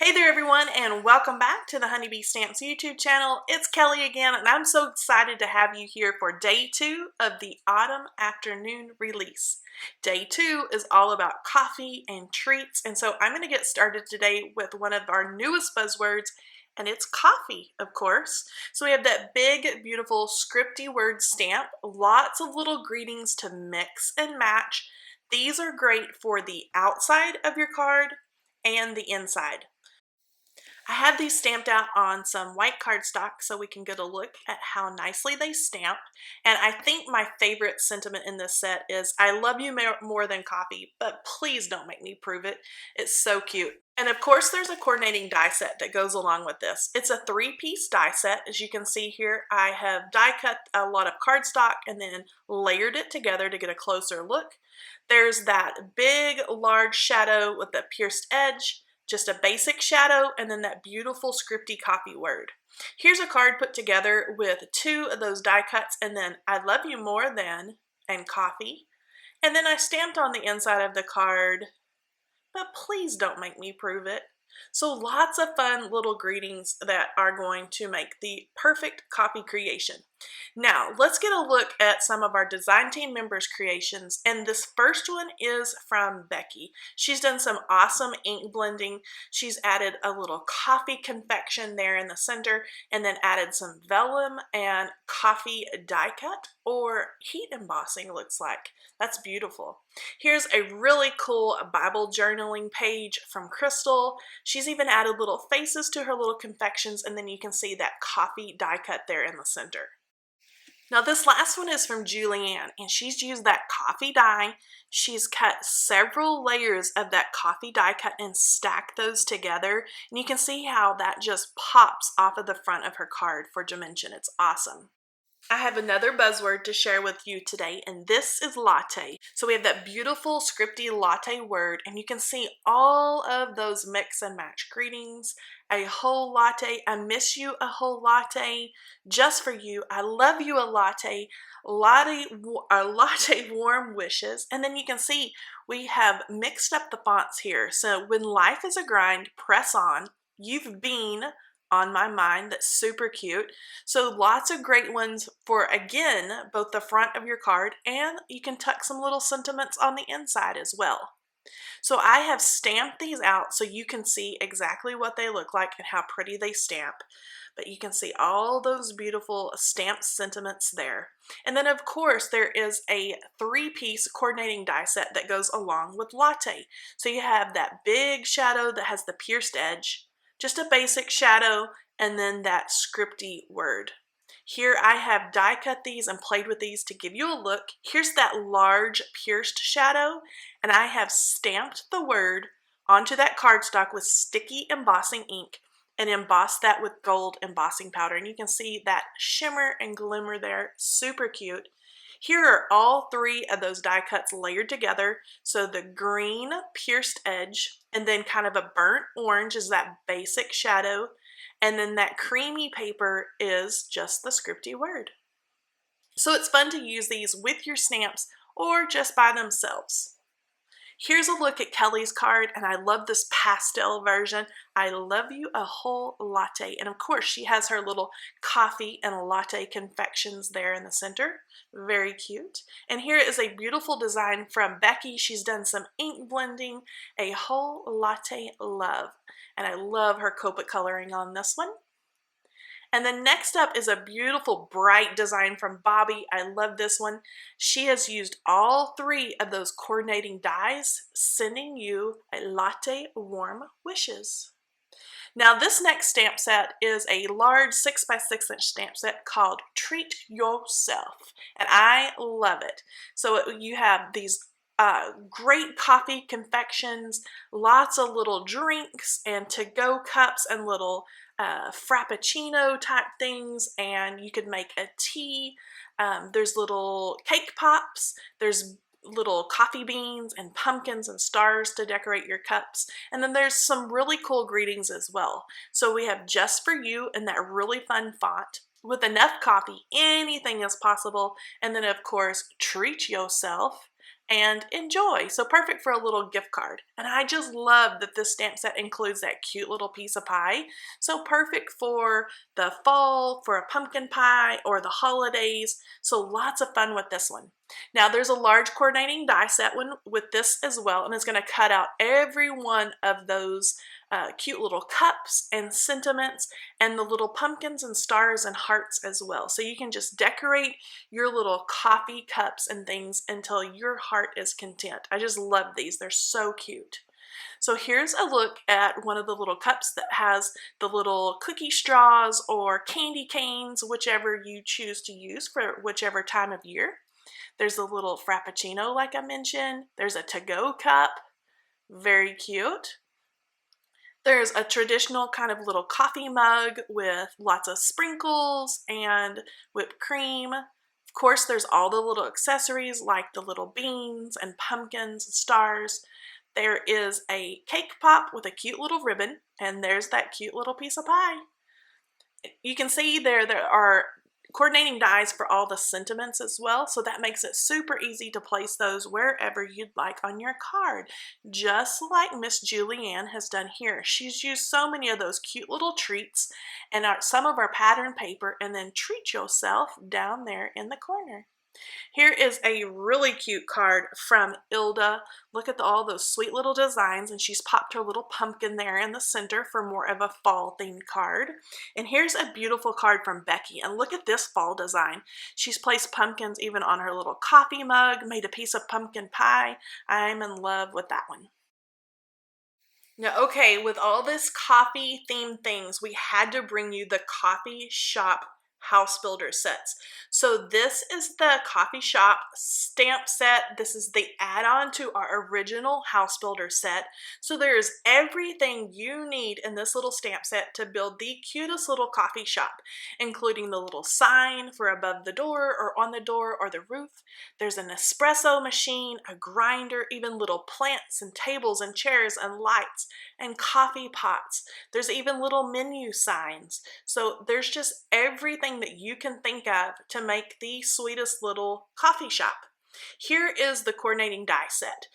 Hey there everyone, and welcome back to the Honeybee Stamps YouTube channel. It's Kelly again, and I'm so excited to have you here for day 2 of the autumn afternoon release. Day 2 is all about coffee and treats, and so I'm going to get started today with one of our newest buzzwords, and it's coffee, of course. So we have that big, beautiful scripty word stamp, lots of little greetings to mix and match. These are great for the outside of your card and the inside. I have these stamped out on some white cardstock so we can get a look at how nicely they stamp. And I think my favorite sentiment in this set is, I love you more than coffee, but please don't make me prove it. It's so cute. And of course there's a coordinating die set that goes along with this. It's a 3-piece die set. As you can see here, I have die cut a lot of cardstock and then layered it together to get a closer look. There's that big, large shadow with the pierced edge, just a basic shadow, and then that beautiful scripty coffee word. Here's a card put together with 2 of those die cuts, and then I love you more than and coffee. And then I stamped on the inside of the card, but please don't make me prove it. So lots of fun little greetings that are going to make the perfect copy creation. Now let's get a look at some of our design team members' creations, and this first one is from Becky. She's done some awesome ink blending. She's added a little coffee confection there in the center, and then added some vellum and coffee die cut or heat embossing, looks like. That's beautiful. Here's a really cool Bible journaling page from Crystal. She's even added little faces to her little confections, and then you can see that coffee die cut there in the center. Now this last one is from Julianne, and she's used that coffee die. She's cut several layers of that coffee die cut and stacked those together, and you can see how that just pops off of the front of her card for dimension. It's awesome. I have another buzzword to share with you today, and this is latte. So we have that beautiful scripty latte word, and you can see all of those mix and match greetings. A whole latte, I miss you a whole latte, just for you, I love you a latte, latte warm wishes. And then you can see we have mixed up the fonts here. So when life is a grind, press on. You've been on my mind. That's super cute. So lots of great ones for, again, both the front of your card, and you can tuck some little sentiments on the inside as well. So I have stamped these out so you can see exactly what they look like and how pretty they stamp. But you can see all those beautiful stamped sentiments there. And then of course there is a 3-piece coordinating die set that goes along with latte. So you have that big shadow that has the pierced edge, just a basic shadow, and then that scripty word. Here I have die cut these and played with these to give you a look. Here's that large pierced shadow, and I have stamped the word onto that cardstock with sticky embossing ink and embossed that with gold embossing powder. And you can see that shimmer and glimmer there, super cute. Here are all 3 of those die cuts layered together. So the green pierced edge, and then kind of a burnt orange is that basic shadow, and then that creamy paper is just the scripty word. So it's fun to use these with your stamps or just by themselves. Here's a look at Kelly's card, and I love this pastel version. I love you a whole latte. And of course she has her little coffee and latte confections there in the center. Very cute. And here is a beautiful design from Becky. She's done some ink blending, a whole latte love. And I love her Copic coloring on this one. And then next up is a beautiful bright design from Bobby. I love this one. She has used all 3 of those coordinating dies, sending you a latte warm wishes. Now this next stamp set is a large 6x6 inch stamp set called Treat Yourself, and I love it. So you have these great coffee confections, lots of little drinks and to-go cups and little frappuccino type things, and you could make a tea. There's little cake pops, there's little coffee beans and pumpkins and stars to decorate your cups, and then there's some really cool greetings as well. So we have Just For You in that really fun font. With enough coffee, anything is possible. And then of course Treat Yourself, and enjoy. So perfect for a little gift card. And I just love that this stamp set includes that cute little piece of pie. So perfect for the fall, for a pumpkin pie, or the holidays. So lots of fun with this one. Now there's a large coordinating die set one with this as well, and it's going to cut out every one of those cute little cups and sentiments and the little pumpkins and stars and hearts as well. So you can just decorate your little coffee cups and things until your heart is content. I just love these. They're so cute. So here's a look at one of the little cups that has the little cookie straws or candy canes, whichever you choose to use for whichever time of year. There's a little frappuccino like I mentioned. There's a to-go cup. Very cute. There's a traditional kind of little coffee mug with lots of sprinkles and whipped cream. Of course, there's all the little accessories like the little beans and pumpkins and stars. There is a cake pop with a cute little ribbon, and there's that cute little piece of pie. You can see there are coordinating dies for all the sentiments as well, so that makes it super easy to place those wherever you'd like on your card, just like Miss Julianne has done here. She's used so many of those cute little treats and some of our pattern paper, and then treat yourself down there in the corner. Here is a really cute card from Ilda. Look at all those sweet little designs, and she's popped her little pumpkin there in the center for more of a fall themed card. And here's a beautiful card from Becky, and look at this fall design. She's placed pumpkins even on her little coffee mug, made a piece of pumpkin pie. I'm in love with that one. Now, okay, with all this coffee themed things, we had to bring you the coffee shop house builder sets. So this is the coffee shop stamp set. This is the add-on to our original house builder set. So there's everything you need in this little stamp set to build the cutest little coffee shop, including the little sign for above the door or on the door or the roof. There's an espresso machine, a grinder, even little plants and tables and chairs and lights and coffee pots. There's even little menu signs. So there's just everything that you can think of to make the sweetest little coffee shop. Here is the coordinating die set.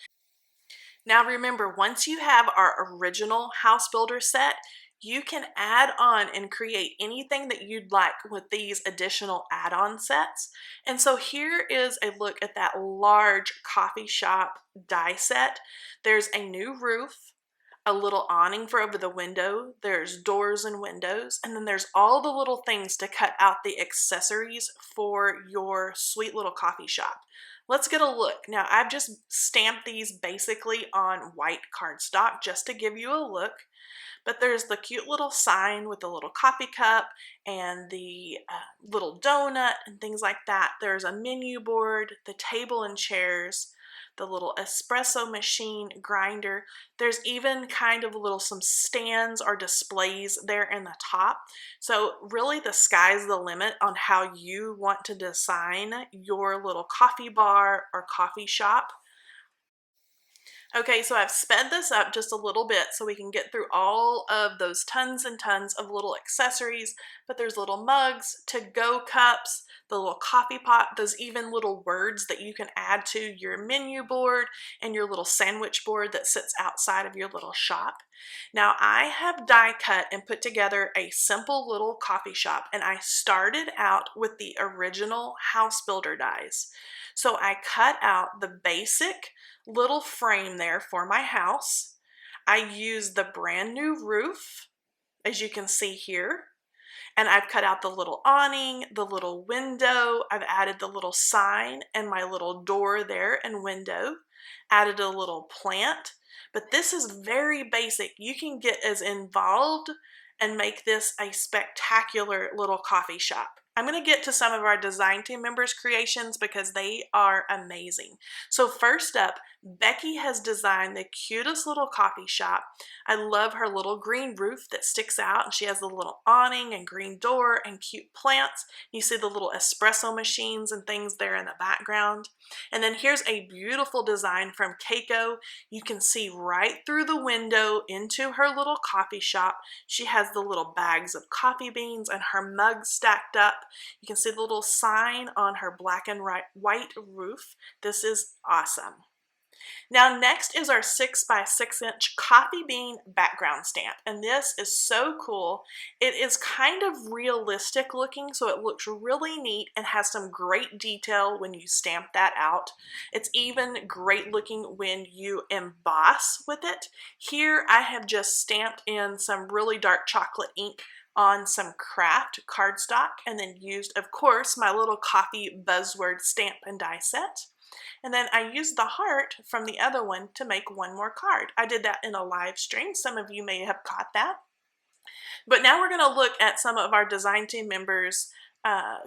Now remember, once you have our original house builder set, you can add on and create anything that you'd like with these additional add-on sets. And so here is a look at that large coffee shop die set. There's a new roof, a little awning for over the window, there's doors and windows, and then there's all the little things to cut out the accessories for your sweet little coffee shop. Let's get a look. Now I've just stamped these basically on white cardstock just to give you a look, but there's the cute little sign with the little coffee cup and the little donut and things like that. There's a menu board, the table and chairs, the little espresso machine grinder. There's even kind of some stands or displays there in the top. So really the sky's the limit on how you want to design your little coffee bar or coffee shop. Okay, so I've sped this up just a little bit so we can get through all of those tons and tons of little accessories, but there's little mugs, to-go cups, the little coffee pot, there's even little words that you can add to your menu board and your little sandwich board that sits outside of your little shop. Now I have die cut and put together a simple little coffee shop, and I started out with the original house builder dies. So I cut out the basic little frame there for my house. I used the brand new roof, as you can see here, and I've cut out the little awning, the little window. I've added the little sign and my little door there and window, added a little plant, but this is very basic. You can get as involved and make this a spectacular little coffee shop. I'm going to get to some of our design team members' creations because they are amazing. So first up, Becky has designed the cutest little coffee shop. I love her little green roof that sticks out, and she has the little awning and green door and cute plants. You see the little espresso machines and things there in the background. And then here's a beautiful design from Keiko. You can see right through the window into her little coffee shop. She has the little bags of coffee beans and her mugs stacked up. You can see the little sign on her black and white roof. This is awesome. Now next is our 6 by 6 inch coffee bean background stamp, and this is so cool. It is kind of realistic looking, so it looks really neat and has some great detail when you stamp that out. It's even great looking when you emboss with it. Here I have just stamped in some really dark chocolate ink on some craft cardstock and then used, of course, my little coffee buzzword stamp and die set. And then I used the heart from the other one to make one more card. I did that in a live stream. Some of you may have caught that. But now we're going to look at some of our design team members'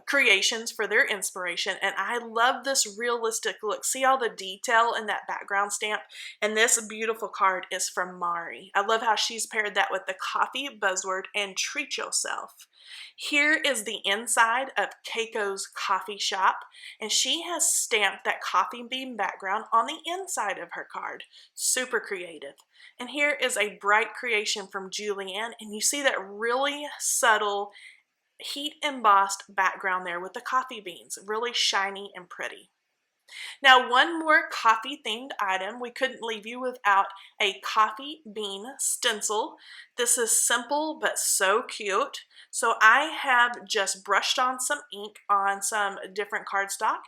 creations for their inspiration. And I love this realistic look. See all the detail in that background stamp? And this beautiful card is from Mari. I love how she's paired that with the coffee buzzword and treat yourself. Here is the inside of Keiko's coffee shop, and she has stamped that coffee bean background on the inside of her card. Super creative. And here is a bright creation from Julianne, and you see that really subtle heat embossed background there with the coffee beans. Really shiny and pretty. Now, one more coffee themed item. We couldn't leave you without a coffee bean stencil. This is simple but so cute. So I have just brushed on some ink on some different cardstock.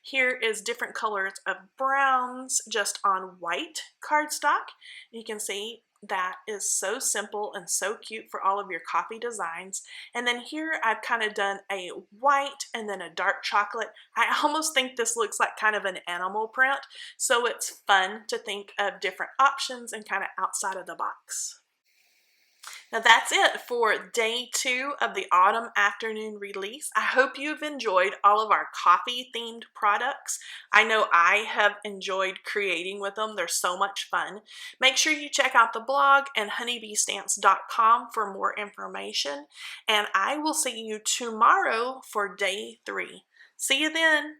Here is different colors of browns just on white cardstock. You can see that is so simple and so cute for all of your coffee designs. And then here I've kind of done a white and then a dark chocolate. I almost think this looks like kind of an animal print, so it's fun to think of different options and kind of outside of the box. Now that's it for day 2 of the autumn afternoon release. I hope you've enjoyed all of our coffee themed products. I know I have enjoyed creating with them. They're so much fun. Make sure you check out the blog and honeybeestamps.com for more information. And I will see you tomorrow for day 3. See you then.